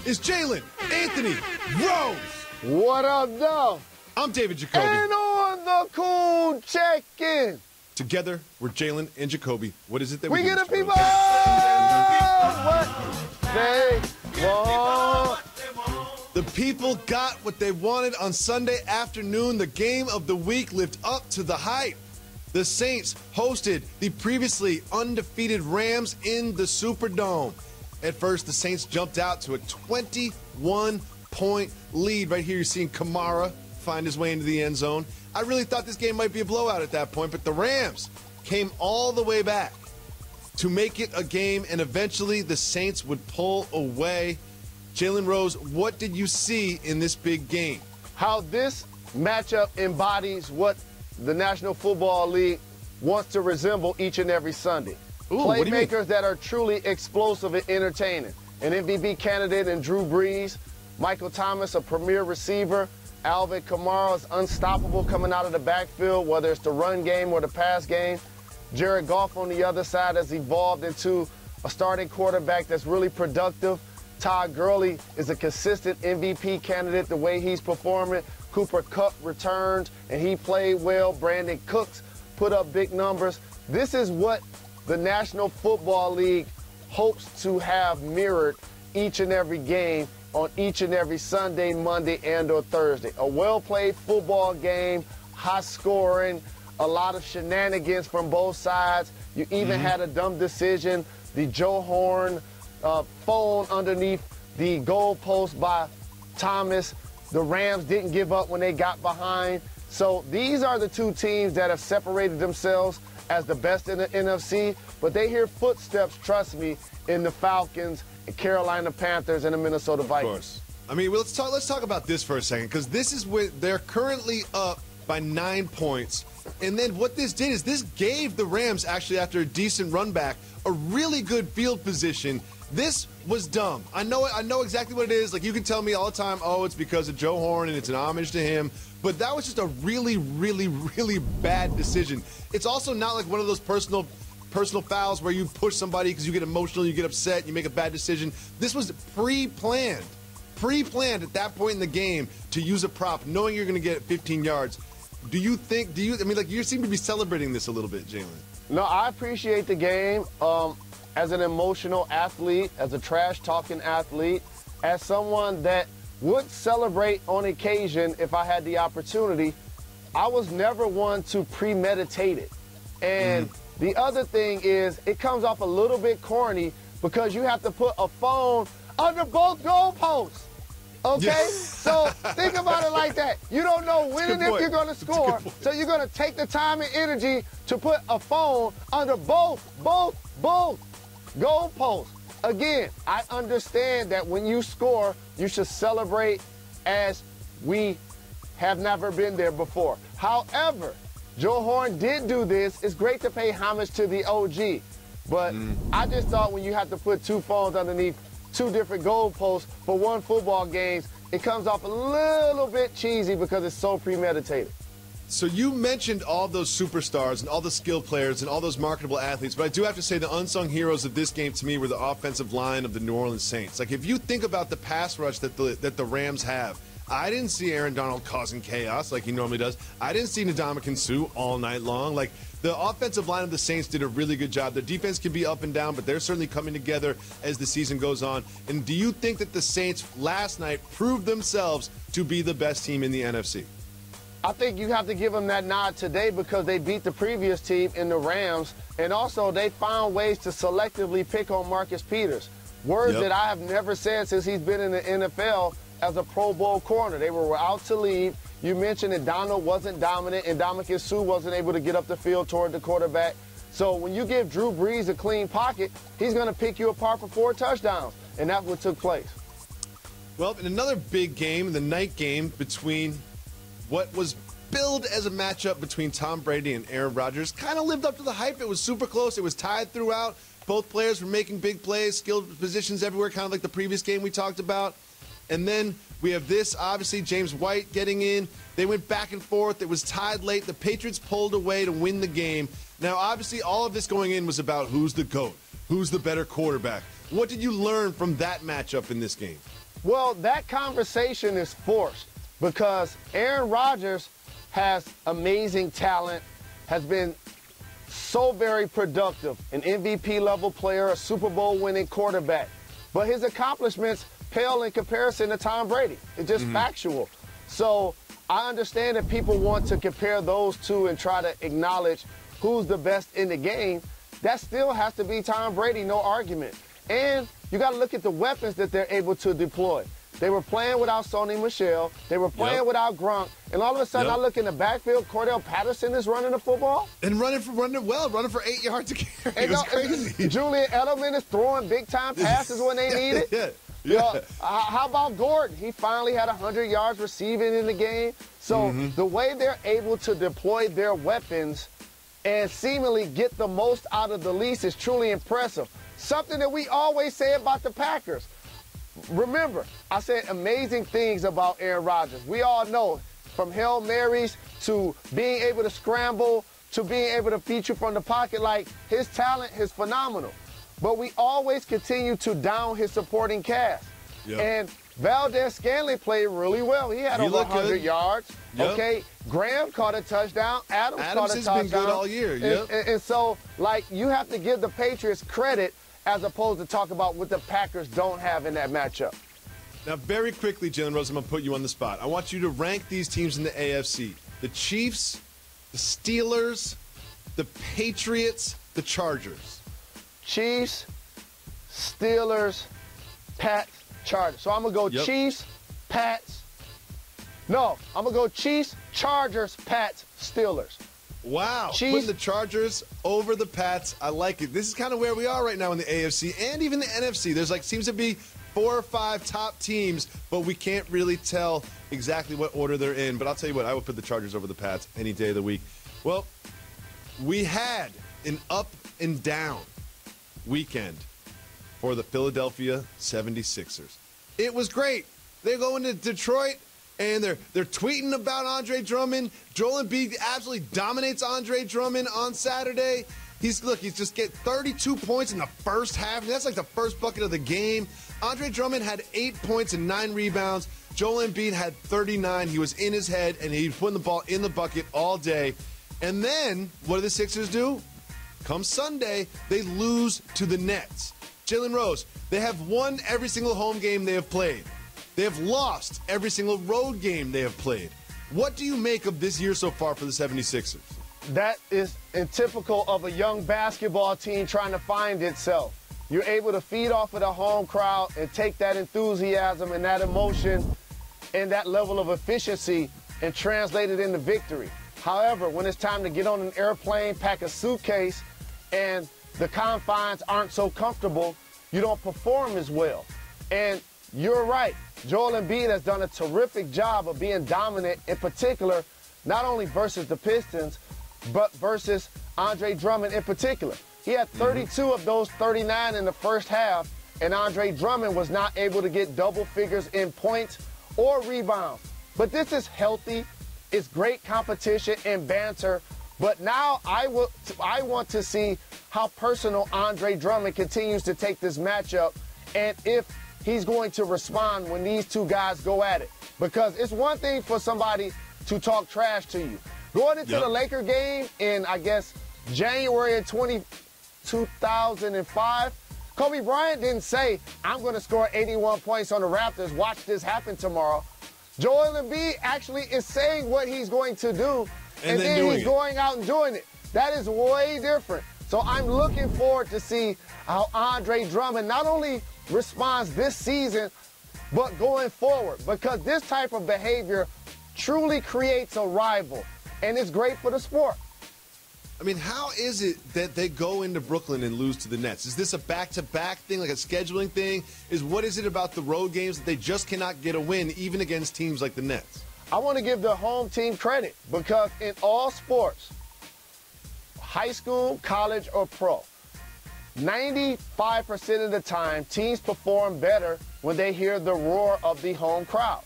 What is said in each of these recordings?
is Jalen Anthony Rose. What up, though? I'm David Jacoby. And on the cool check-in. Together, we're Jalen and Jacoby. What is it that we do, get a Mr. people Rose? what they want. The people got what they wanted on Sunday afternoon. The game of the week lived up to the hype. The Saints hosted the previously undefeated Rams in the Superdome. At first, the Saints jumped out to a 21-point lead. Right here, you're seeing Kamara find his way into the end zone. I really thought this game might be a blowout at that point, but the Rams came all the way back to make it a game, and eventually the Saints would pull away. Jalen Rose, what did you see in this big game? How this matchup embodies what the National Football League wants to resemble each and every Sunday. Ooh, playmakers that are truly explosive and entertaining. An MVP candidate in Drew Brees, Michael Thomas, a premier receiver, Alvin Kamara is unstoppable coming out of the backfield, whether it's the run game or the pass game. Jared Goff on the other side has evolved into a starting quarterback that's really productive. Todd Gurley is a consistent MVP candidate the way he's performing. Cooper Kupp returned, and he played well. Brandon Cooks put up big numbers. This is what the National Football League hopes to have mirrored each and every game on each and every Sunday, Monday, and or Thursday. A well-played football game, high scoring, a lot of shenanigans from both sides. You even had a dumb decision, the Joe Horn phone underneath the goalpost by Thomas. The Rams didn't give up when they got behind. So these are the two teams that have separated themselves as the best in the NFC, but they hear footsteps, trust me, in the Falcons, the Carolina Panthers, and the Minnesota Vikings. Of course. I mean, let's talk about this for a second, because this is where they're currently up by 9 points. And then what this did is this gave the Rams, actually after a decent run back, a really good field position. This was dumb. I know exactly what it is. Like, you can tell me all the time, oh, it's because of Joe Horn and it's an homage to him. But that was just a really, really, really bad decision. It's also not like one of those personal fouls where you push somebody because you get emotional, you get upset, you make a bad decision. This was pre-planned at that point in the game to use a prop, knowing you're going to get 15 yards. You seem to be celebrating this a little bit, Jalen. No, I appreciate the game. As an emotional athlete, as a trash-talking athlete, as someone that would celebrate on occasion if I had the opportunity, I was never one to premeditate it. And the other thing is, it comes off a little bit corny because you have to put a phone under both goalposts. Okay? Yeah. So think about it like that. You don't know when and if you're going to score, so you're going to take the time and energy to put a phone under both goalposts. Again, I understand that when you score, you should celebrate as we have never been there before. However, Joe Horn did do this. It's great to pay homage to the OG, but I just thought when you have to put two phones underneath two different goalposts for one football game, it comes off a little bit cheesy because it's so premeditated. So you mentioned all those superstars and all the skilled players and all those marketable athletes, but I do have to say the unsung heroes of this game to me were the offensive line of the New Orleans Saints. Like, if you think about the pass rush that the Rams have, I didn't see Aaron Donald causing chaos like he normally does. I didn't see Ndamukong Suh all night long. Like, the offensive line of the Saints did a really good job. Their defense can be up and down, but they're certainly coming together as the season goes on. And do you think that the Saints last night proved themselves to be the best team in the NFC? I think you have to give them that nod today because they beat the previous team in the Rams, and also they found ways to selectively pick on Marcus Peters. Words that I have never said since he's been in the NFL as a Pro Bowl corner. They were out to leave. You mentioned that Donald wasn't dominant and Ndamukong Suh wasn't able to get up the field toward the quarterback. So when you give Drew Brees a clean pocket, he's going to pick you apart for 4 touchdowns, and that's what took place. Well, in another big game, the night game between what was billed as a matchup between Tom Brady and Aaron Rodgers, kind of lived up to the hype. It was super close. It was tied throughout. Both players were making big plays, skilled positions everywhere, kind of like the previous game we talked about. And then we have this, obviously, James White getting in. They went back and forth. It was tied late. The Patriots pulled away to win the game. Now, obviously, all of this going in was about who's the GOAT, who's the better quarterback. What did you learn from that matchup in this game? Well, that conversation is forced because Aaron Rodgers has amazing talent, has been so very productive, an MVP level player, a Super Bowl winning quarterback. But his accomplishments pale in comparison to Tom Brady. It's just factual. So I understand that people want to compare those two and try to acknowledge who's the best in the game. That still has to be Tom Brady, no argument. And you got to look at the weapons that they're able to deploy. They were playing without Sony Michel. They were playing without Gronk. And all of a sudden, I look in the backfield, Cordell Patterson is running the football. And running for 8 yards a carry. It was crazy. Julian Edelman is throwing big-time passes when they need it. How about Gordon? He finally had 100 yards receiving in the game. So the way they're able to deploy their weapons and seemingly get the most out of the least is truly impressive. Something that we always say about the Packers. Remember, I said amazing things about Aaron Rodgers. We all know, from Hail Marys to being able to scramble to being able to feature from the pocket, like his talent is phenomenal. But we always continue to down his supporting cast. And Valdez-Scantling played really well. He had over 100 yards. Okay, Graham caught a touchdown. Adams caught a touchdown. Has been good all year. And so, like, you have to give the Patriots credit as opposed to talk about what the Packers don't have in that matchup. Now, very quickly, Jalen Rose, I'm going to put you on the spot. I want you to rank these teams in the AFC. The Chiefs, the Steelers, the Patriots, the Chargers. Chiefs, Steelers, Pats, Chargers. So I'm going to go Chiefs, Pats. No, I'm going to go Chiefs, Chargers, Pats, Steelers. Wow, Chiefs. Putting the Chargers over the Pats. I like it. This is kind of where we are right now in the AFC and even the NFC. There's seems to be 4 or 5 top teams, but we can't really tell exactly what order they're in. But I'll tell you what, I would put the Chargers over the Pats any day of the week. Well, we had an up and down weekend for the Philadelphia 76ers. It was great. They're going to Detroit, and they're tweeting about Andre Drummond. Joel Embiid absolutely dominates Andre Drummond on Saturday. He's just get 32 points in the first half. And that's like the first bucket of the game. Andre Drummond had 8 points and 9 rebounds. Joel Embiid had 39. He was in his head, and he was putting the ball in the bucket all day. And then, what do the Sixers do? Come Sunday, they lose to the Nets. Jalen Rose, they have won every single home game they have played. They have lost every single road game they have played. What do you make of this year so far for the 76ers? That is typical of a young basketball team trying to find itself. You're able to feed off of the home crowd and take that enthusiasm and that emotion and that level of efficiency and translate it into victory. However, when it's time to get on an airplane, pack a suitcase, and the confines aren't so comfortable, you don't perform as well. And you're right. Joel Embiid has done a terrific job of being dominant, in particular, not only versus the Pistons, but versus Andre Drummond in particular. He had 32 of those 39 in the first half, and Andre Drummond was not able to get double figures in points or rebounds. But this is healthy. It's great competition and banter. But now I want to see how personal Andre Drummond continues to take this matchup and if he's going to respond when these two guys go at it. Because it's one thing for somebody to talk trash to you. Going into the Laker game in, I guess, January of 2005, Kobe Bryant didn't say, I'm going to score 81 points on the Raptors. Watch this happen tomorrow. Joel Embiid actually is saying what he's going to do, and then he's going out and doing it. That is way different. So I'm looking forward to see how Andre Drummond not only responds this season, but going forward, because this type of behavior truly creates a rival, and it's great for the sport. I mean, how is it that they go into Brooklyn and lose to the Nets? Is this a back-to-back thing, like a scheduling thing? What is it about the road games that they just cannot get a win, even against teams like the Nets? I want to give the home team credit, because in all sports, high school, college, or pro, 95% of the time, teams perform better when they hear the roar of the home crowd.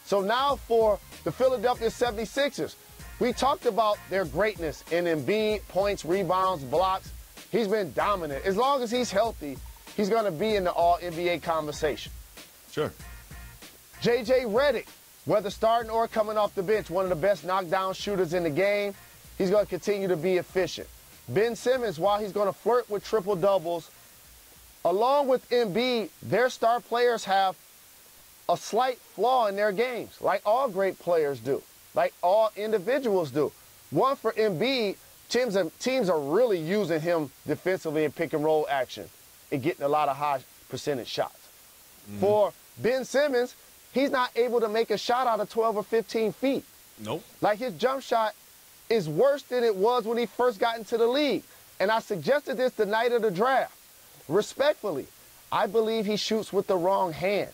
So now for the Philadelphia 76ers, we talked about their greatness in Embiid, points, rebounds, blocks. He's been dominant. As long as he's healthy, he's going to be in the All-NBA conversation. Sure. J.J. Redick, whether starting or coming off the bench, one of the best knockdown shooters in the game. He's going to continue to be efficient. Ben Simmons, while he's going to flirt with triple-doubles, along with Embiid, their star players have a slight flaw in their games, like all great players do, like all individuals do. One, for Embiid, teams are really using him defensively in pick-and-roll action and getting a lot of high percentage shots. For Ben Simmons, he's not able to make a shot out of 12 or 15 feet. Nope. Like, his jump shot is worse than it was when he first got into the league. And I suggested this the night of the draft. Respectfully, I believe he shoots with the wrong hand.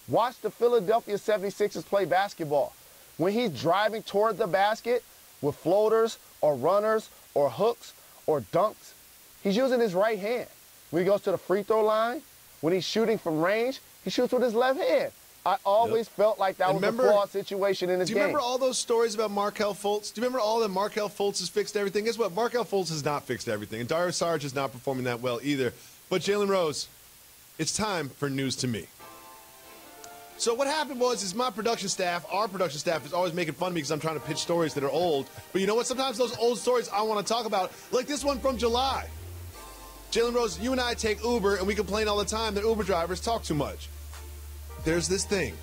Watch the Philadelphia 76ers play basketball. When he's driving toward the basket with floaters or runners or hooks or dunks, he's using his right hand. When he goes to the free throw line, when he's shooting from range, he shoots with his left hand. I always felt like that was a flawed situation in his game. Do you remember all those stories about Markelle Fultz? Do you remember all that Markelle Fultz has fixed everything? Guess what? Markelle Fultz has not fixed everything, and Dario Saric is not performing that well either. But Jalen Rose, it's time for news to me. So what happened was my production staff, our production staff, is always making fun of me because I'm trying to pitch stories that are old. But you know what? Sometimes those old stories I want to talk about, like this one from July. Jalen Rose, you and I take Uber, and we complain all the time that Uber drivers talk too much. There's this thing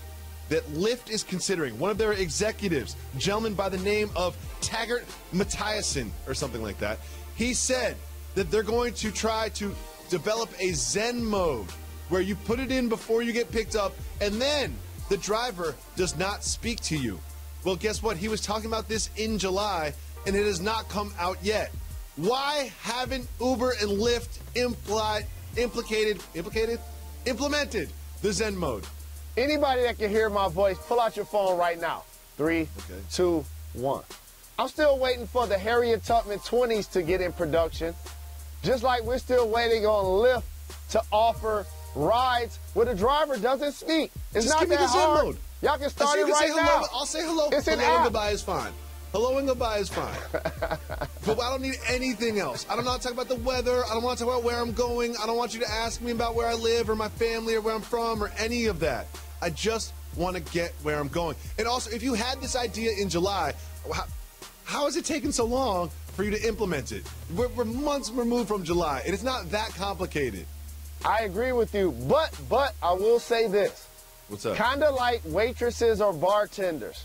that Lyft is considering. One of their executives, a gentleman by the name of Taggart Mathiasen or something like that, he said that they're going to try to develop a Zen mode where you put it in before you get picked up, and then the driver does not speak to you. Well, guess what? He was talking about this in July, and it has not come out yet. Why haven't Uber and Lyft implemented the Zen mode? Anybody that can hear my voice, pull out your phone right now. 3, 2, 1. I'm still waiting for the Harriet Tubman 20s to get in production, just like we're still waiting on Lyft to offer rides where the driver doesn't speak. It's just not that hard. Y'all can start it right now. I'll say hello. It's an hello app. And goodbye is fine. Hello and goodbye is fine. But I don't need anything else. I don't want to talk about the weather. I don't want to talk about where I'm going. I don't want you to ask me about where I live or my family or where I'm from or any of that. I just want to get where I'm going. And also, if you had this idea in July, how has it taken so long for you to implement it? We're months removed from July, and it's not that complicated. I agree with you, but I will say this. What's up? Kind of like waitresses or bartenders.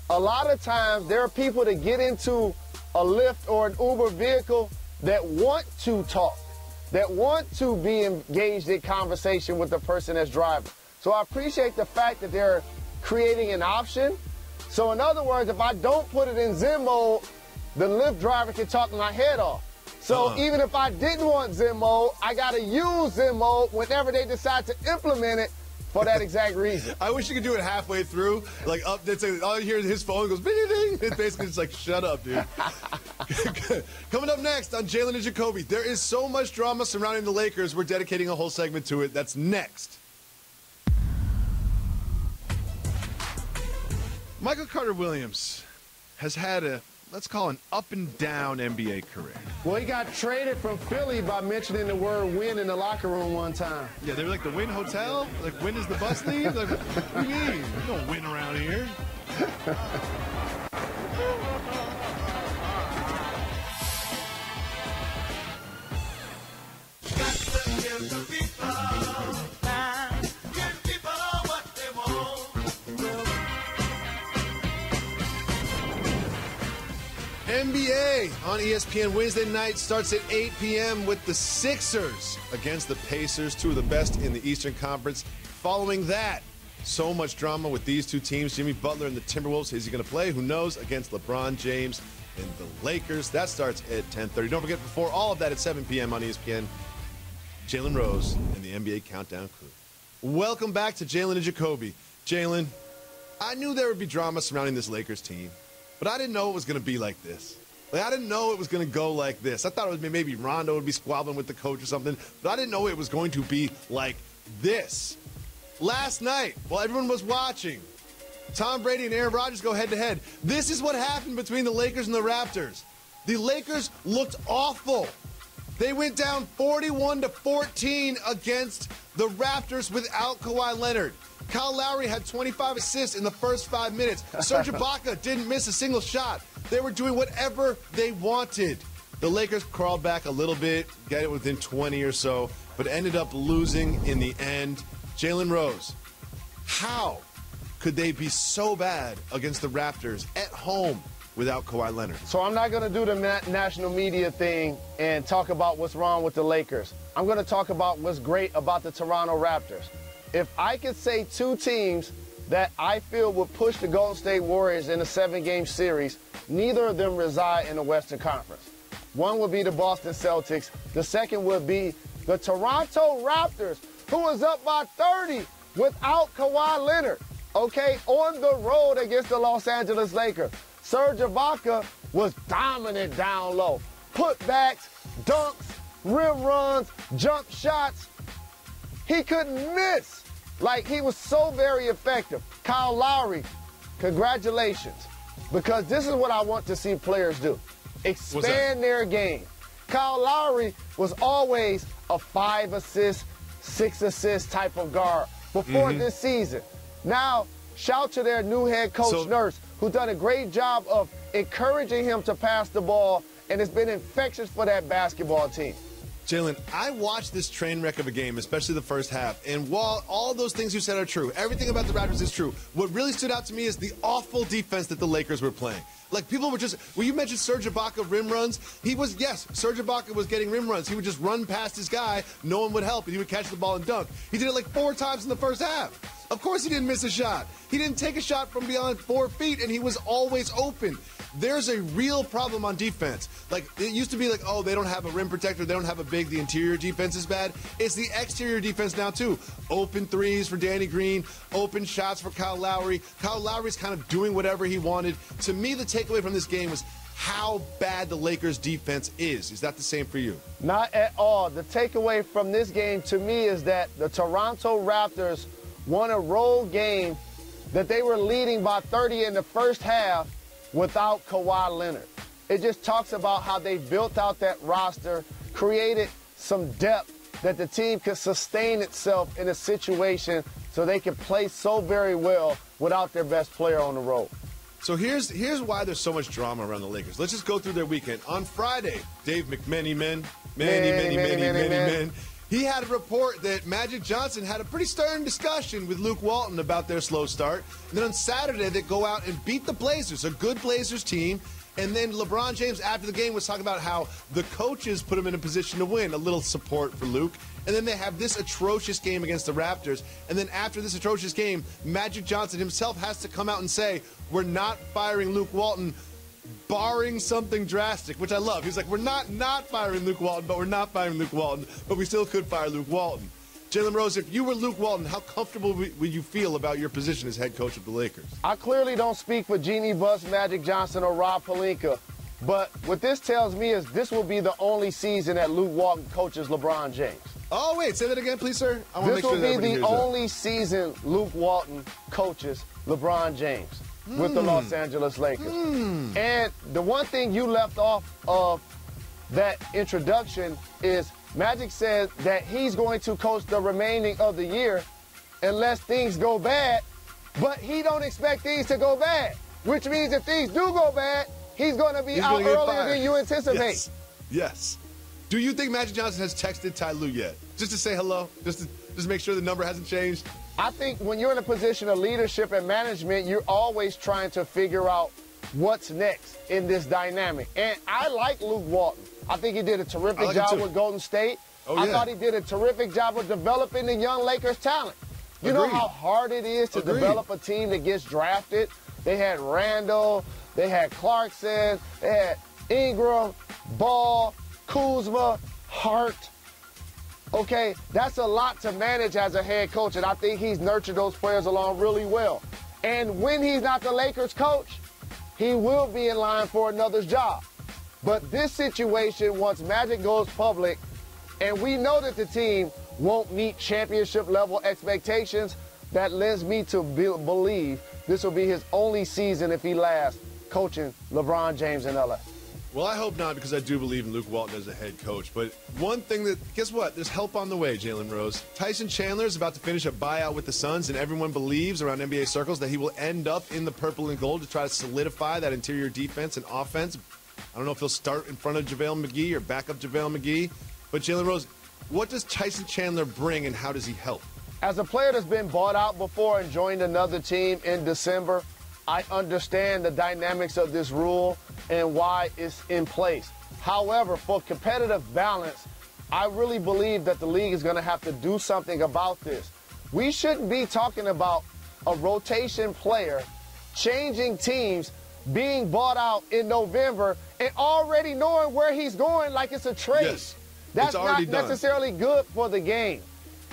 A lot of times there are people that get into a Lyft or an Uber vehicle that want to talk, that want to be engaged in conversation with the person that's driving. So I appreciate the fact that they're creating an option. So in other words, if I don't put it in Zen mode, the Lyft driver can talk my head off. So even if I didn't want Zen mode, I got to use Zen mode whenever they decide to implement it for that exact reason. I wish you could do it halfway through. Like, all you hear is his phone goes, ding, ding. It's basically just like, shut up, dude. Coming up next on JALEN and JACOBY, there is so much drama surrounding the Lakers, we're dedicating a whole segment to it. That's next. Michael Carter-Williams has had a, let's call an up-and-down NBA career. Well, he got traded from Philly by mentioning the word win in the locker room one time. Yeah, they were like the Win Hotel? Like, when does the bus leave? Like, what do you mean? You don't win around here. NBA on ESPN Wednesday night starts at 8 p.m. with the Sixers against the Pacers, two of the best in the Eastern Conference. Following that, so much drama with these two teams. Jimmy Butler and the Timberwolves. Is he going to play? Who knows? Against LeBron James and the Lakers. That starts at 10:30. Don't forget, before all of that at 7 p.m. on ESPN, Jalen Rose and the NBA Countdown crew. Welcome back to JALEN and JACOBY. Jalen, I knew there would be drama surrounding this Lakers team, but I didn't know it was going to be like this. Like, I didn't know it was going to go like this. I thought it was maybe Rondo would be squabbling with the coach or something, but I didn't know it was going to be like this. Last night, while everyone was watching Tom Brady and Aaron Rodgers go head-to-head, this is what happened between the Lakers and the Raptors. The Lakers looked awful. They went down 41-14 against the Raptors without Kawhi Leonard. Kyle Lowry had 25 assists in the first 5 minutes. Serge Ibaka didn't miss a single shot. They were doing whatever they wanted. The Lakers crawled back a little bit, got it within 20 or so, but ended up losing in the end. Jalen Rose, how could they be so bad against the Raptors at home without Kawhi Leonard? So I'm not going to do the national media thing and talk about what's wrong with the Lakers. I'm going to talk about what's great about the Toronto Raptors. If I could say two teams that I feel would push the Golden State Warriors in a 7-game series, neither of them reside in the Western Conference. One would be the Boston Celtics. The second would be the Toronto Raptors, who was up by 30 without Kawhi Leonard, okay, on the road against the Los Angeles Lakers. Serge Ibaka was dominant down low. Putbacks, dunks, rim runs, jump shots. He couldn't miss. Like, he was so very effective. Kyle Lowry, congratulations, because this is what I want to see players do. Expand their game. Kyle Lowry was always a 5 assist, 6 assist type of guard before this season. Now, shout to their new head coach, Nurse, who's done a great job of encouraging him to pass the ball, and it's been infectious for that basketball team. Jalen, I watched this train wreck of a game, especially the first half, and while all those things you said are true, everything about the Raptors is true, what really stood out to me is the awful defense that the Lakers were playing. Like, people were just, when you mentioned Serge Ibaka rim runs, Serge Ibaka was getting rim runs. He would just run past his guy, no one would help, and he would catch the ball and dunk. He did it like 4 times in the first half. Of course he didn't miss a shot. He didn't take a shot from beyond 4 feet, and he was always open. There's a real problem on defense. Like, it used to be like, oh, they don't have a rim protector, they don't have a big, the interior defense is bad. It's the exterior defense now, too. Open threes for Danny Green, open shots for Kyle Lowry. Kyle Lowry's kind of doing whatever he wanted. To me, the takeaway from this game was how bad the Lakers' defense is. Is that the same for you? Not at all. The takeaway from this game, to me, is that the Toronto Raptors won a road game that they were leading by 30 in the first half without Kawhi Leonard. It just talks about how they built out that roster, created some depth that the team could sustain itself in a situation so they can play so very well without their best player on the road. So here's why there's so much drama around the Lakers. Let's just go through their weekend. On Friday, Dave McMany-Men, he had a report that Magic Johnson had a pretty stern discussion with Luke Walton about their slow start. And then on Saturday, they go out and beat the Blazers, a good Blazers team. And then LeBron James, after the game, was talking about how the coaches put him in a position to win, a little support for Luke. And then they have this atrocious game against the Raptors. And then after this atrocious game, Magic Johnson himself has to come out and say, we're not firing Luke Walton, barring something drastic, which I love. He's like, we're not firing Luke Walton, but we're not firing Luke Walton, but we still could fire Luke Walton. Jalen Rose, if you were Luke Walton, how comfortable would you feel about your position as head coach of the Lakers? I clearly don't speak for Jeannie Buss, Magic Johnson, or Rob Pelinka, but what this tells me is this will be the only season that Luke Walton coaches LeBron James. Oh, wait, say that again, please, sir. I want to make sure This will be the only season Luke Walton coaches LeBron James with the Los Angeles Lakers. And the one thing you left off of that introduction is Magic said that he's going to coach the remaining of the year unless things go bad, but he don't expect things to go bad, which means if things do go bad, he's going to be out earlier than you anticipate. Yes. Do you think Magic Johnson has texted Ty Lue yet? Just to say hello? Just to make sure the number hasn't changed? I think when you're in a position of leadership and management, you're always trying to figure out what's next in this dynamic. And I like Luke Walton. I think he did a terrific job with Golden State. I thought he did a terrific job of developing the young Lakers talent. You know how hard it is to develop a team that gets drafted? They had Randall, they had Clarkson, they had Ingram, Ball, Kuzma, Hart. Okay, that's a lot to manage as a head coach, and I think he's nurtured those players along really well. And when he's not the Lakers coach, he will be in line for another job. But this situation, once Magic goes public, and we know that the team won't meet championship-level expectations, that lends me to believe this will be his only season if he lasts coaching LeBron James in LA. Well, I hope not, because I do believe in Luke Walton as a head coach. But one thing guess what? There's help on the way, Jalen Rose. Tyson Chandler is about to finish a buyout with the Suns, and everyone believes around NBA circles that he will end up in the purple and gold to try to solidify that interior defense and offense. I don't know if he'll start in front of JaVale McGee or back up JaVale McGee. But Jalen Rose, what does Tyson Chandler bring, and how does he help? As a player that's been bought out before and joined another team in December, I understand the dynamics of this rule and why it's in place. However, for competitive balance, I really believe that the league is going to have to do something about this. We shouldn't be talking about a rotation player changing teams, being bought out in November, and already knowing where he's going like it's a trade. Yes, that's not necessarily good for the game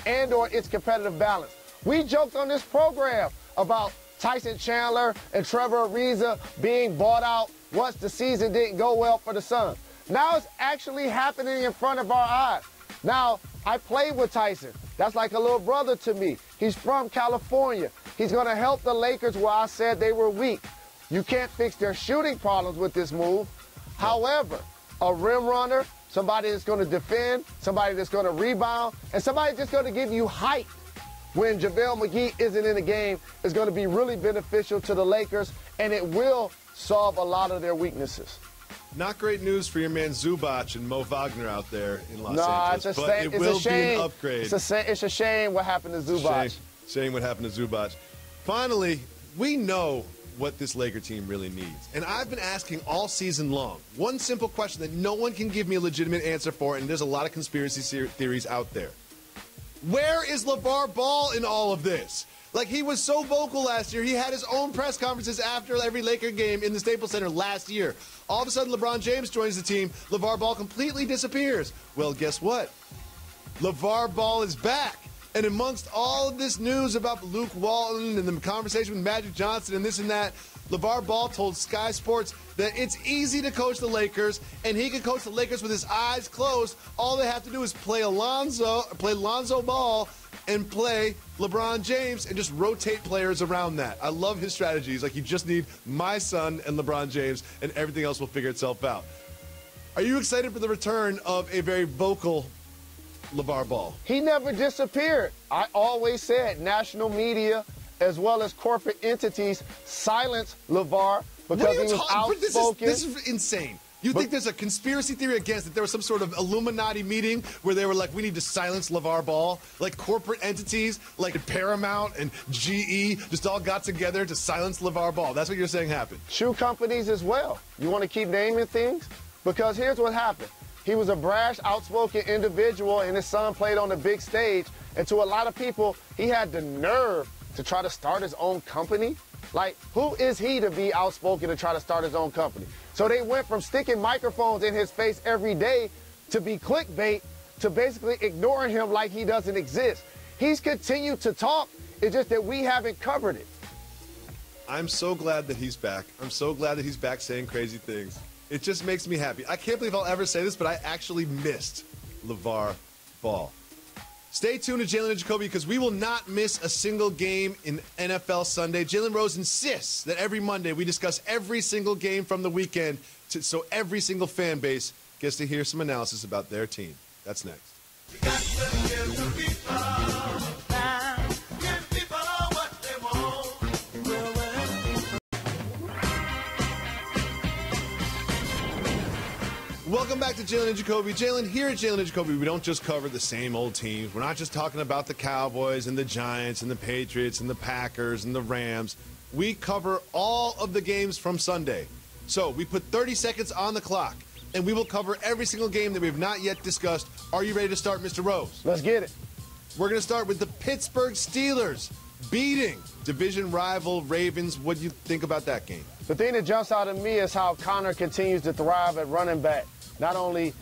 and or its competitive balance. We joked on this program about Tyson Chandler and Trevor Ariza being bought out once the season didn't go well for the Suns. Now it's actually happening in front of our eyes. Now, I played with Tyson. That's like a little brother to me. He's from California. He's going to help the Lakers where I said they were weak. You can't fix their shooting problems with this move. However, a rim runner, somebody that's going to defend, somebody that's going to rebound, and somebody that's going to give you height when JaVale McGee isn't in the game is going to be really beneficial to the Lakers, and it will solve a lot of their weaknesses. Not great news for your man Zubac and Mo Wagner out there in Los Angeles, but it will be an upgrade. It's a shame what happened to Zubac. Shame what happened to Zubac. Finally, we know what this Laker team really needs. And I've been asking all season long one simple question that no one can give me a legitimate answer for, and there's a lot of conspiracy theories out there. Where is LeVar Ball in all of this? Like, he was so vocal last year. He had his own press conferences after every Laker game in the Staples Center last year. All of a sudden, LeBron James joins the team. LeVar Ball completely disappears. Well, guess what? LeVar Ball is back. And amongst all of this news about Luke Walton and the conversation with Magic Johnson and this and that, LeVar Ball told Sky Sports that it's easy to coach the Lakers, and he can coach the Lakers with his eyes closed. All they have to do is play Lonzo Ball and play LeBron James and just rotate players around that. I love his strategy. He's like, you just need my son and LeBron James, and everything else will figure itself out. Are you excited for the return of a very vocal LeVar Ball? He never disappeared. I always said national media as well as corporate entities silence LeVar because he was outspoken. This is insane. You think there's a conspiracy theory against it? There was some sort of Illuminati meeting where they were like, we need to silence LeVar Ball. Like corporate entities like Paramount and GE just all got together to silence LeVar Ball. That's what you're saying happened. Shoe companies as well. You want to keep naming things? Because here's what happened. He was a brash, outspoken individual, and his son played on the big stage. And to a lot of people, he had the nerve to try to start his own company. Like, who is he to be outspoken to try to start his own company? So they went from sticking microphones in his face every day to be clickbait to basically ignoring him like he doesn't exist. He's continued to talk. It's just that we haven't covered it. I'm so glad that he's back. I'm so glad that he's back saying crazy things. It just makes me happy. I can't believe I'll ever say this, but I actually missed LeVar Ball. Stay tuned to Jalen and Jacoby because we will not miss a single game in NFL Sunday. Jalen Rose insists that every Monday we discuss every single game from the weekend so every single fan base gets to hear some analysis about their team. That's next. Welcome back to Jalen and Jacoby. Jalen, here at Jalen and Jacoby, we don't just cover the same old teams. We're not just talking about the Cowboys and the Giants and the Patriots and the Packers and the Rams. We cover all of the games from Sunday. So we put 30 seconds on the clock, and we will cover every single game that we have not yet discussed. Are you ready to start, Mr. Rose? Let's get it. We're going to start with the Pittsburgh Steelers beating division rival Ravens. What do you think about that game? The thing that jumps out at me is how Connor continues to thrive at running back. Not only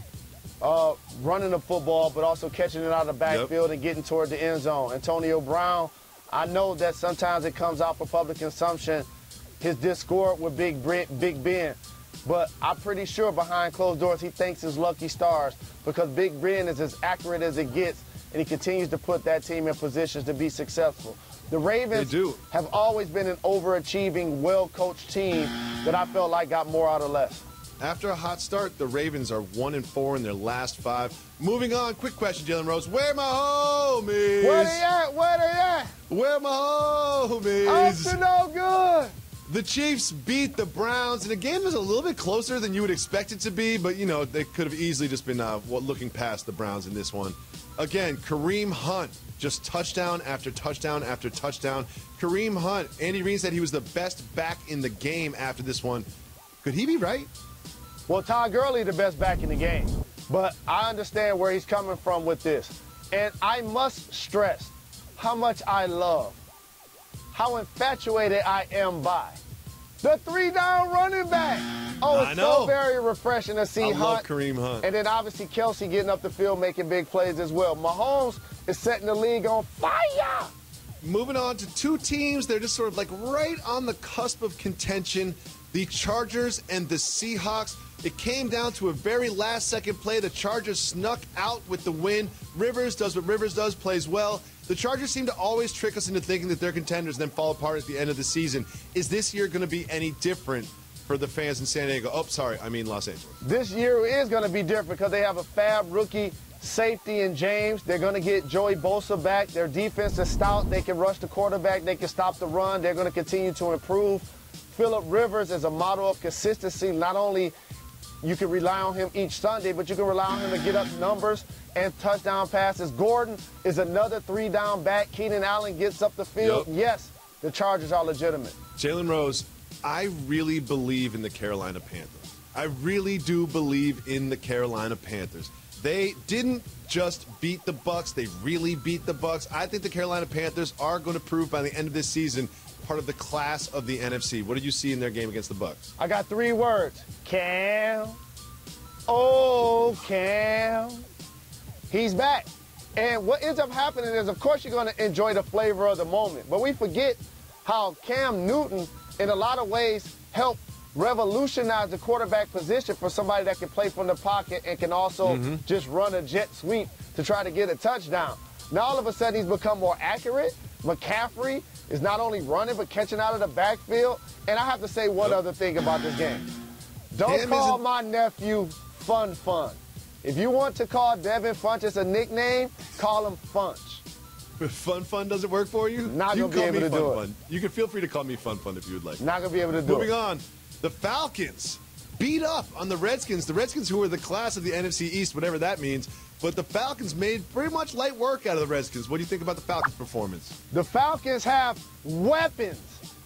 running the football, but also catching it out of the backfield and getting toward the end zone. Antonio Brown, I know that sometimes it comes out for public consumption, his discord with Big Ben. But I'm pretty sure behind closed doors he thanks his lucky stars because Big Ben is as accurate as it gets, and he continues to put that team in positions to be successful. The Ravens have always been an overachieving, well-coached team that I felt like got more out of less. After a hot start, the Ravens are 1-4 in their last 5. Moving on, quick question, Jalen Rose. Where my homies? Where they at? Where they at? Where my homies? Up to no good. The Chiefs beat the Browns, and the game was a little bit closer than you would expect it to be, but, you know, they could have easily just been looking past the Browns in this one. Again, Kareem Hunt, just touchdown after touchdown after touchdown. Kareem Hunt, Andy Reid said he was the best back in the game after this one. Could he be right? Well, Todd Gurley, the best back in the game. But I understand where he's coming from with this. And I must stress how much I love, how infatuated I am by the 3-down running back. Oh, it's so very refreshing to see Hunt. Love Kareem Hunt. And then obviously Kelsey getting up the field making big plays as well. Mahomes is setting the league on fire. Moving on to 2 teams, they're just sort of like right on the cusp of contention. The Chargers and the Seahawks. It came down to a very last-second play. The Chargers snuck out with the win. Rivers does what Rivers does, plays well. The Chargers seem to always trick us into thinking that they're contenders and then fall apart at the end of the season. Is this year going to be any different for the fans in San Diego? Oh, sorry, I mean Los Angeles. This year is going to be different because they have a fab rookie safety in James. They're going to get Joey Bosa back. Their defense is stout. They can rush the quarterback. They can stop the run. They're going to continue to improve. Phillip Rivers is a model of consistency. Not only you can rely on him each Sunday, but you can rely on him to get up numbers and touchdown passes. Gordon is another 3-down back. Keenan Allen gets up the field. Yep. Yes, the Chargers are legitimate. Jalen Rose, I really believe in the Carolina Panthers. I really do believe in the Carolina Panthers. They didn't just beat the Bucs. They really beat the Bucs. I think the Carolina Panthers are going to prove by the end of this season part of the class of the NFC. What did you see in their game against the Bucs? I got 3 words. Cam. Oh, Cam. He's back. And what ends up happening is, of course, you're going to enjoy the flavor of the moment. But we forget how Cam Newton, in a lot of ways, helped revolutionize the quarterback position for somebody that can play from the pocket and can also just run a jet sweep to try to get a touchdown. Now, all of a sudden, he's become more accurate. McCaffrey is not only running but catching out of the backfield. And I have to say one other thing about this game. Don't call my nephew Fun Fun. If you want to call Devin Funchess a nickname, call him Funch. If Fun doesn't work for you, not you going to be able to do it. You can feel free to call me Fun if you would like. Not going to be able to do it. Moving on, the Falcons beat up on the Redskins. The Redskins, who are the class of the NFC East, whatever that means. But the Falcons made pretty much light work out of the Redskins. What do you think about the Falcons' performance? The Falcons have weapons.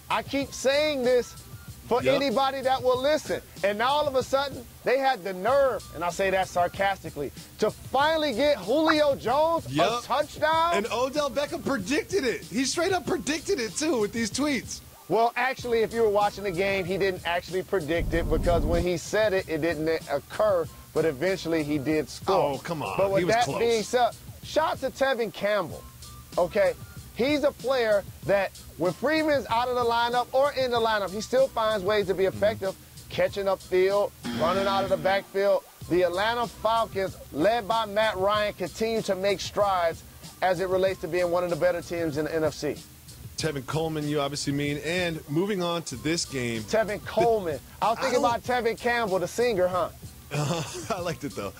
I keep saying this for anybody that will listen. And now all of a sudden, they had the nerve, and I say that sarcastically, to finally get Julio Jones a touchdown. And Odell Beckham predicted it. He straight up predicted it, too, with these tweets. Well, actually, if you were watching the game, he didn't actually predict it because when he said it, it didn't occur. But eventually, he did score. Oh, come on. But with he was that close. being said, shout to Tevin Campbell, okay? He's a player that when Freeman's out of the lineup or in the lineup, he still finds ways to be effective, catching upfield, running out of the backfield. The Atlanta Falcons, led by Matt Ryan, continue to make strides as it relates to being one of the better teams in the NFC. Tevin Coleman, you obviously mean. And moving on to this game. Tevin Coleman. I was thinking about Tevin Campbell, the singer, huh? I liked it, though.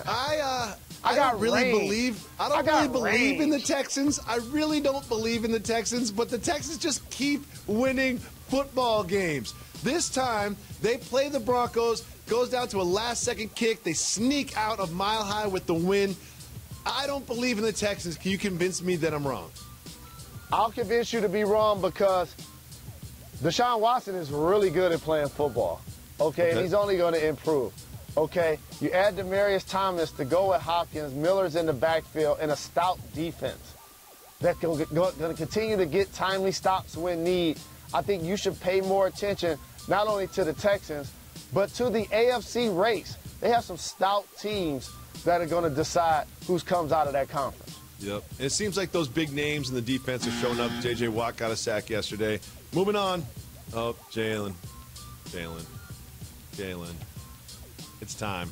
I don't really believe in the Texans. I really don't believe in the Texans, but the Texans just keep winning football games. This time, they play the Broncos, goes down to a last-second kick. They sneak out of Mile High with the win. I don't believe in the Texans. Can you convince me that I'm wrong? I'll convince you to be wrong because Deshaun Watson is really good at playing football, okay? And he's only going to improve. Okay, you add Demaryius Thomas to go with Hopkins, Miller's in the backfield, and a stout defense that's going to continue to get timely stops when need. I think you should pay more attention not only to the Texans, but to the AFC race. They have some stout teams that are going to decide who comes out of that conference. Yep. And it seems like those big names in the defense are showing up. J.J. Watt got a sack yesterday. Moving on. Oh, Jalen. It's time.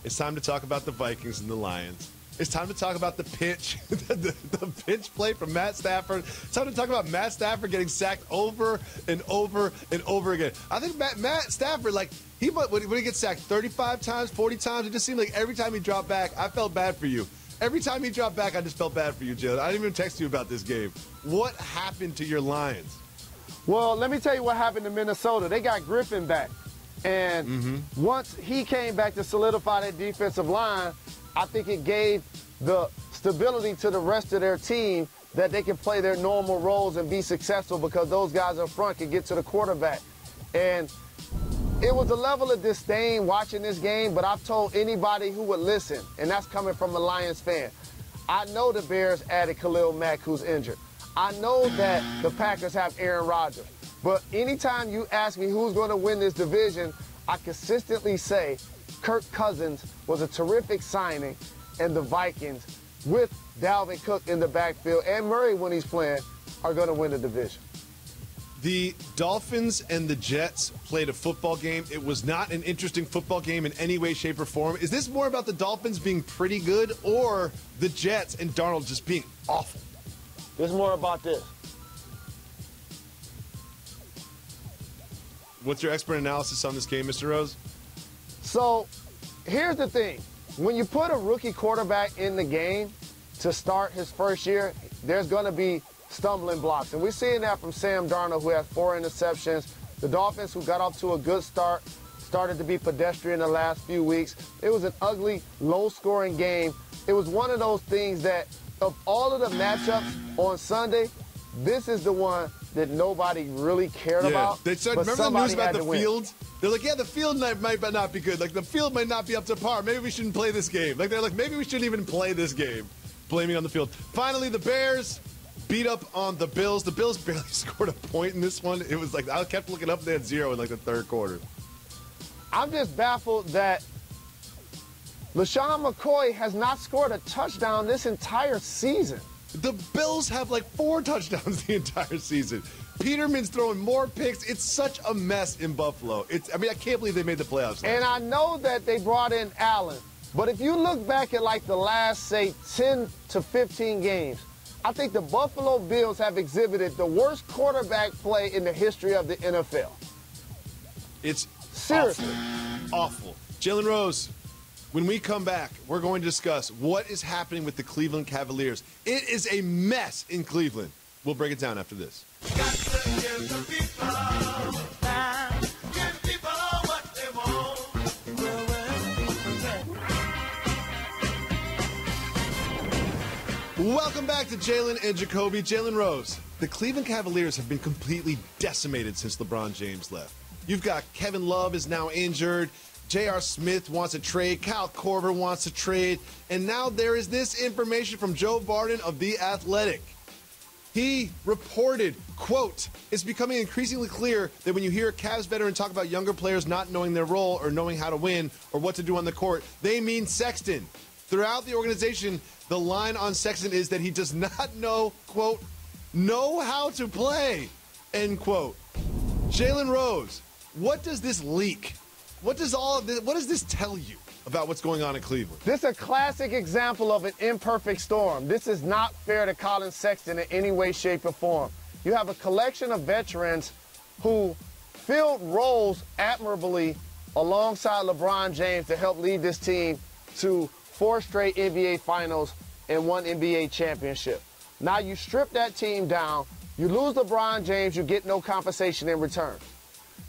It's time to talk about the Vikings and the Lions. It's time to talk about the pitch, the pitch play from Matt Stafford. It's time to talk about Matt Stafford getting sacked over and over and over again. I think Matt Stafford, like, when he gets sacked 35 times, 40 times, it just seemed like every time he dropped back, I felt bad for you. Every time he dropped back, I just felt bad for you, Jalen. I didn't even text you about this game. What happened to your Lions? Well, let me tell you what happened to Minnesota. They got Griffin back. And once he came back to solidify that defensive line, I think it gave the stability to the rest of their team that they can play their normal roles and be successful because those guys up front can get to the quarterback. And it was a level of disdain watching this game, but I've told anybody who would listen, and that's coming from a Lions fan, I know the Bears added Khalil Mack, who's injured. I know that the Packers have Aaron Rodgers. But anytime you ask me who's going to win this division, I consistently say Kirk Cousins was a terrific signing, and the Vikings, with Dalvin Cook in the backfield and Murray when he's playing, are going to win the division. The Dolphins and the Jets played a football game. It was not an interesting football game in any way, shape, or form. Is this more about the Dolphins being pretty good or the Jets and Darnold just being awful? It's more about this. What's your expert analysis on this game, Mr. Rose? So here's the thing. When you put a rookie quarterback in the game to start his first year, there's going to be stumbling blocks. And we're seeing that from Sam Darnold, who has 4 interceptions. The Dolphins, who got off to a good start, started to be pedestrian the last few weeks. It was an ugly, low-scoring game. It was one of those things that, of all of the matchups on Sunday, this is the one that nobody really cared about. They said, remember the news about the field? They're like, yeah, the field might not be good. Like, the field might not be up to par. Maybe we shouldn't play this game. Like, they're like, maybe we shouldn't even play this game. Blaming on the field. Finally, the Bears beat up on the Bills. The Bills barely scored a point in this one. It was like, I kept looking up, they had 0 in like the third quarter. I'm just baffled that LaShawn McCoy has not scored a touchdown this entire season. The Bills have like 4 touchdowns the entire season. Peterman's throwing more picks. It's such a mess in Buffalo. I can't believe they made the playoffs. And I know that they brought in Allen, but if you look back at like the last, say, 10 to 15 games, I think the Buffalo Bills have exhibited the worst quarterback play in the history of the NFL. It's seriously awful. Jalen Rose, when we come back, we're going to discuss what is happening with the Cleveland Cavaliers. It is a mess in Cleveland. We'll break it down after this. Got to give the people time. Give people what they want. Welcome back to Jalen and Jacoby. Jalen Rose, the Cleveland Cavaliers have been completely decimated since LeBron James left. You've got Kevin Love is now injured. J.R. Smith wants a trade. Kyle Korver wants a trade. And now there is this information from Joe Barton of The Athletic. He reported, quote, "It's becoming increasingly clear that when you hear a Cavs veteran talk about younger players not knowing their role or knowing how to win or what to do on the court, they mean Sexton. Throughout the organization, the line on Sexton is that he does not know, quote, know how to play," end quote. Jalen Rose, what does this leak? What does this tell you about what's going on in Cleveland? This is a classic example of an imperfect storm. This is not fair to Colin Sexton in any way, shape, or form. You have a collection of veterans who filled roles admirably alongside LeBron James to help lead this team to 4 straight NBA Finals and 1 NBA championship. Now you strip that team down, you lose LeBron James, you get no compensation in return.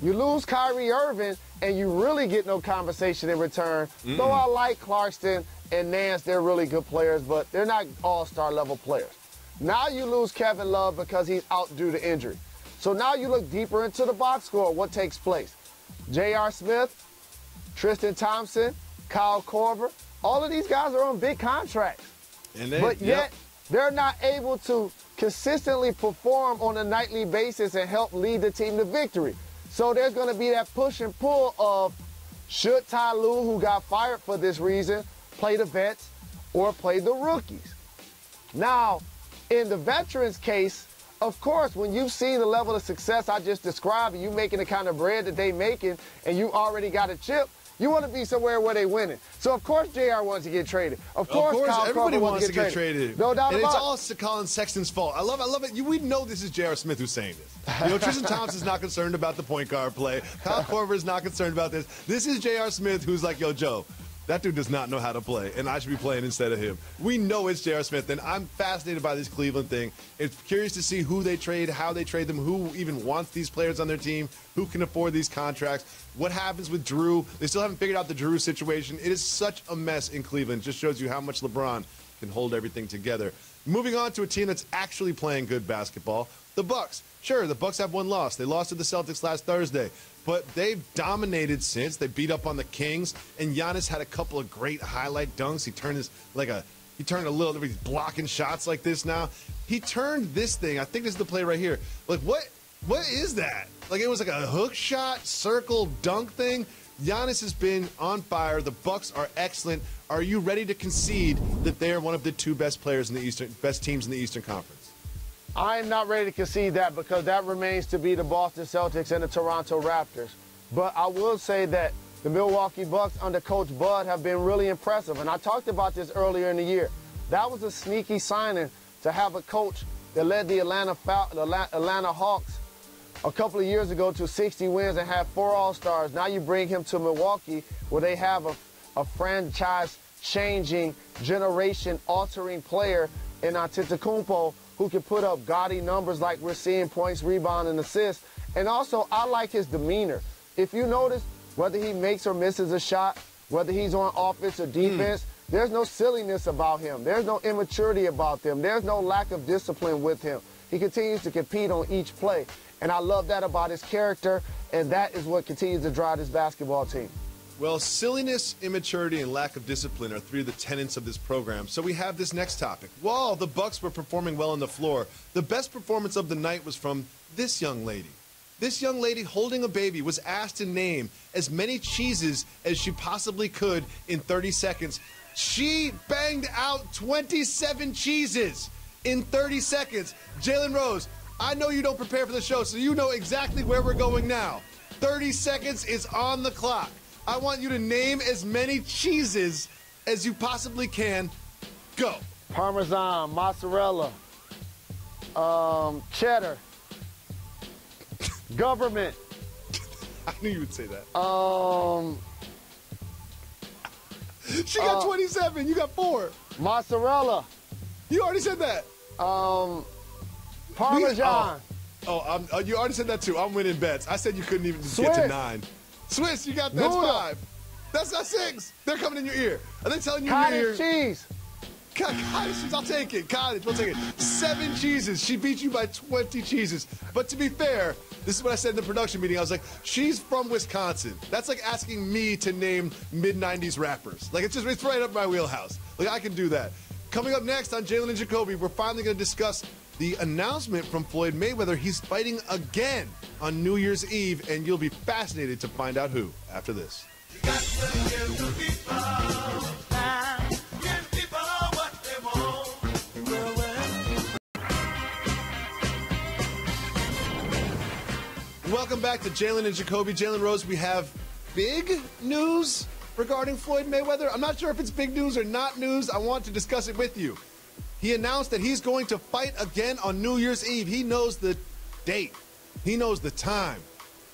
You lose Kyrie Irving, and you really get no compensation in return. Though I like Clarkson and Nance, they're really good players, but they're not all-star level players. Now you lose Kevin Love because he's out due to injury. So now you look deeper into the box score, what takes place. J.R. Smith, Tristan Thompson, Kyle Korver, all of these guys are on big contracts. But yet, they're not able to consistently perform on a nightly basis and help lead the team to victory. So there's going to be that push and pull of, should Ty Lue, who got fired for this reason, play the vets or play the rookies? Now, in the veterans case, of course, when you've seen the level of success I just described and you making the kind of bread that they making and you already got a chip, You want to be somewhere where they winning. So, of course, JR wants to get traded. Of course Kyle everybody Korver wants to get traded. No doubt and about it. it's all Colin Sexton's fault. I love it. We know this is J.R. Smith who's saying this. You know, Tristan Thompson's not concerned about the point guard play. Kyle Korver is not concerned about this. This is J.R. Smith who's like, yo, Joe, that dude does not know how to play, and I should be playing instead of him. We know it's J.R. Smith, and I'm fascinated by this Cleveland thing. It's curious to see who they trade, how they trade them, who even wants these players on their team, who can afford these contracts, what happens with Drew. They still haven't figured out the Drew situation. It is such a mess in Cleveland. It just shows you how much LeBron can hold everything together. Moving on to a team that's actually playing good basketball, the Bucks. Sure, the Bucks have one loss. They lost to the Celtics last Thursday, but they've dominated since. They beat up on the Kings, and Giannis had a couple of great highlight dunks. He turned he's blocking shots like this now. He turned this thing. I think this is the play right here. Like, what is that? Like, it was like a hook shot, circle, dunk thing. Giannis has been on fire. The Bucks are excellent. Are you ready to concede that they are one of the two best players in the best teams in the Eastern Conference? I am not ready to concede that because that remains to be the Boston Celtics and the Toronto Raptors. But I will say that the Milwaukee Bucks under Coach Bud have been really impressive. And I talked about this earlier in the year. That was a sneaky signing to have a coach that led the Atlanta Hawks a couple of years ago to 60 wins and had 4 All-Stars. Now you bring him to Milwaukee where they have a franchise-changing, generation-altering player in Antetokounmpo who can put up gaudy numbers like we're seeing, points, rebound, and assists. And also, I like his demeanor. If you notice, whether he makes or misses a shot, whether he's on offense or defense, there's no silliness about him. There's no immaturity about him. There's no lack of discipline with him. He continues to compete on each play. And I love that about his character, and that is what continues to drive this basketball team. Well, silliness, immaturity, and lack of discipline are 3 of the tenets of this program. So we have this next topic. While the Bucks were performing well on the floor, the best performance of the night was from this young lady. This young lady holding a baby was asked to name as many cheeses as she possibly could in 30 seconds. She banged out 27 cheeses in 30 seconds. Jalen Rose, I know you don't prepare for the show, so you know exactly where we're going now. 30 seconds is on the clock. I want you to name as many cheeses as you possibly can. Go. Parmesan, mozzarella, cheddar, government. I knew you would say that. She got 27. You got 4. Mozzarella. You already said that. Parmesan. You already said that too. I'm winning bets. I said you couldn't even get to 9. Swiss, you got that's 5. That's not 6. They're coming in your ear. Are they telling you in your ear? Cottage cheese. Cottage cheese, I'll take it. Cottage, we'll take it. 7 cheeses. She beat you by 20 cheeses. But to be fair, this is what I said in the production meeting. I was like, she's from Wisconsin. That's like asking me to name mid-90s rappers. Like, it's right up my wheelhouse. Like, I can do that. Coming up next on Jalen and Jacoby, we're finally going to discuss the announcement from Floyd Mayweather. He's fighting again on New Year's Eve, and you'll be fascinated to find out who after this. You got to give the people time. Give people what they want. Welcome back to Jalen and Jacoby. Jalen Rose, we have big news regarding Floyd Mayweather. I'm not sure if it's big news or not news. I want to discuss it with you. He announced that he's going to fight again on New Year's Eve. He knows the date. He knows the time.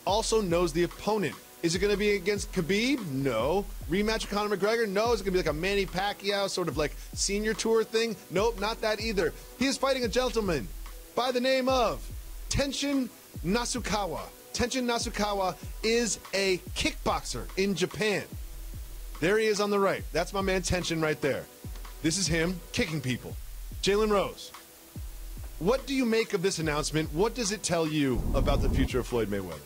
Also knows the opponent. Is it going to be against Khabib? No. Rematch with Conor McGregor? No. Is it going to be like a Manny Pacquiao sort of like senior tour thing? Nope, not that either. He is fighting a gentleman by the name of Tenshin Nasukawa. Tenshin Nasukawa is a kickboxer in Japan. There he is on the right. That's my man Tenshin right there. This is him kicking people. Jalen Rose, what do you make of this announcement? What does it tell you about the future of Floyd Mayweather?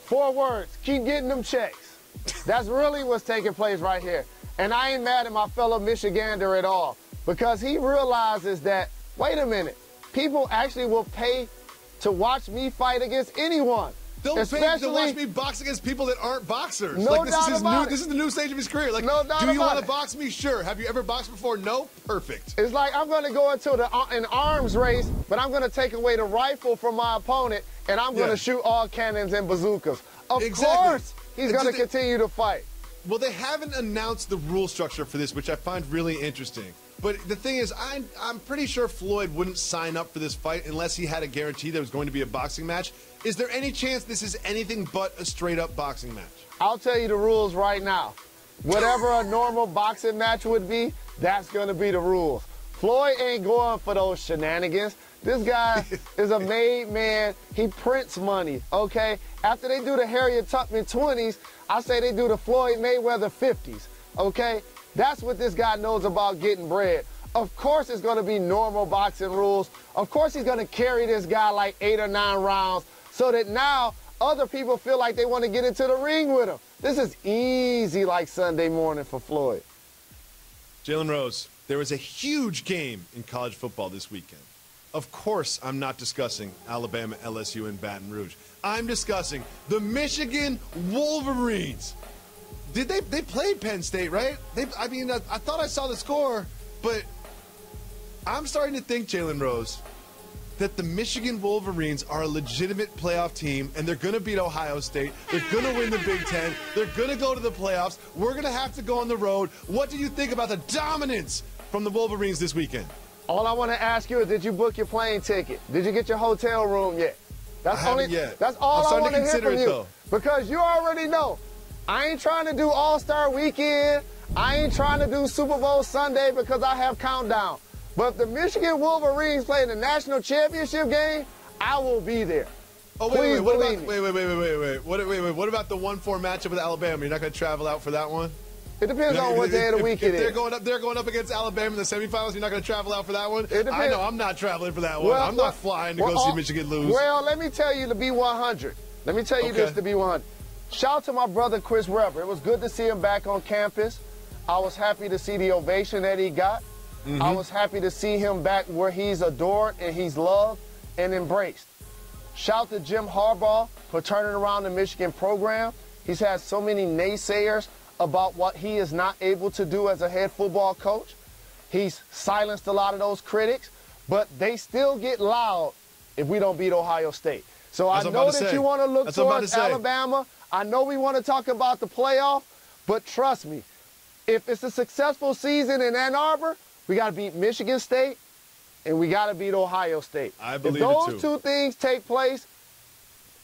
4 words. Keep getting them checks. That's really what's taking place right here. And I ain't mad at my fellow Michigander at all because he realizes that, wait a minute, people actually will pay to watch me fight against anyone. They'll pay to watch me box against people that aren't boxers. No like, doubt about it. This is the new stage of his career. Like, no doubt do you about want to it. box me? Sure. Have you ever boxed before? No? Perfect. It's like I'm going to go into an arms race, but I'm going to take away the rifle from my opponent, and I'm going to shoot all cannons and bazookas. Of course, he's going to continue to fight. Well, they haven't announced the rule structure for this, which I find really interesting. But the thing is, I'm pretty sure Floyd wouldn't sign up for this fight unless he had a guarantee there was going to be a boxing match. Is there any chance this is anything but a straight-up boxing match? I'll tell you the rules right now. Whatever a normal boxing match would be, that's going to be the rules. Floyd ain't going for those shenanigans. This guy is a made man. He prints money, okay? After they do the Harriet Tubman 20s, I say they do the Floyd Mayweather 50s, okay? That's what this guy knows about getting bread. Of course it's going to be normal boxing rules. Of course he's going to carry this guy like 8 or 9 rounds so that now other people feel like they want to get into the ring with him. This is easy like Sunday morning for Floyd. Jalen Rose, there was a huge game in college football this weekend. Of course I'm not discussing Alabama, LSU, and Baton Rouge. I'm discussing the Michigan Wolverines. They played Penn State, right? I thought I saw the score, but I'm starting to think, Jalen Rose, that the Michigan Wolverines are a legitimate playoff team, and they're going to beat Ohio State. They're going to win the Big Ten. They're going to go to the playoffs. We're going to have to go on the road. What do you think about the dominance from the Wolverines this weekend? All I want to ask you is, did you book your plane ticket? Did you get your hotel room yet? I haven't yet. That's all I want to hear from you. Though. Because you already know, I ain't trying to do All-Star Weekend. I ain't trying to do Super Bowl Sunday because I have countdown. But if the Michigan Wolverines play in the national championship game, I will be there. Oh, wait. What about the 1-4 matchup with Alabama? You're not going to travel out for that one? It depends on what day of the week it is. They're going up against Alabama in the semifinals. You're not going to travel out for that one? It depends. I know I'm not traveling for that one. I'm not flying to go see Michigan lose. Well, let me tell you to be 100. Let me tell you this to be 100. Shout out to my brother Chris Webber. It was good to see him back on campus. I was happy to see the ovation that he got. I was happy to see him back where he's adored and he's loved and embraced. Shout to Jim Harbaugh for turning around the Michigan program. He's had so many naysayers about what he is not able to do as a head football coach. He's silenced a lot of those critics, but they still get loud if we don't beat Ohio State. So I know that you want to look towards Alabama. I know we want to talk about the playoff, but trust me, if it's a successful season in Ann Arbor, we got to beat Michigan State, and we got to beat Ohio State. I believe if those two things take place,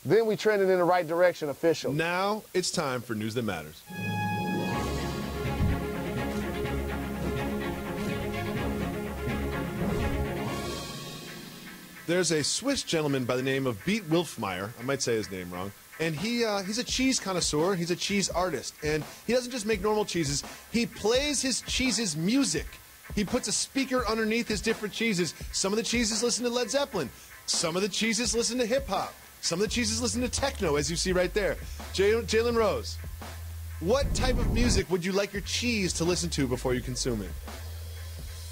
then we trending in the right direction officially. Now it's time for News That Matters. There's a Swiss gentleman by the name of Beat Wilfmeyer. I might say his name wrong. And he's a cheese connoisseur. He's a cheese artist. And he doesn't just make normal cheeses. He plays his cheeses music. He puts a speaker underneath his different cheeses. Some of the cheeses listen to Led Zeppelin. Some of the cheeses listen to hip-hop. Some of the cheeses listen to techno, as you see right there. Jalen Rose, what type of music would you like your cheese to listen to before you consume it?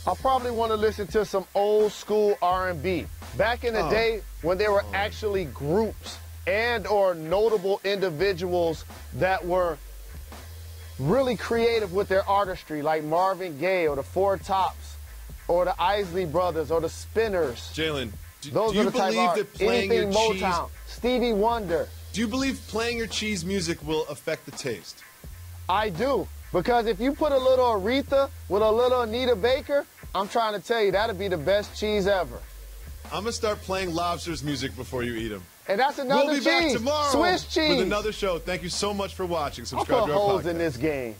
I probably want to listen to some old school R&B. Back in the day when there were actually groups and or notable individuals that were really creative with their artistry, like Marvin Gaye or the Four Tops or the Isley Brothers or the Spinners. Jalen, do you believe that playing your cheese... Motown, Stevie Wonder. Do you believe playing your cheese music will affect the taste? I do, because if you put a little Aretha with a little Anita Baker, I'm trying to tell you, that'll be the best cheese ever. I'm going to start playing Lobster's music before you eat them. And that's another cheese. We'll be back tomorrow Swiss cheese. with another show. Thank you so much for watching. Subscribe I'll put to our holes podcast. in this game.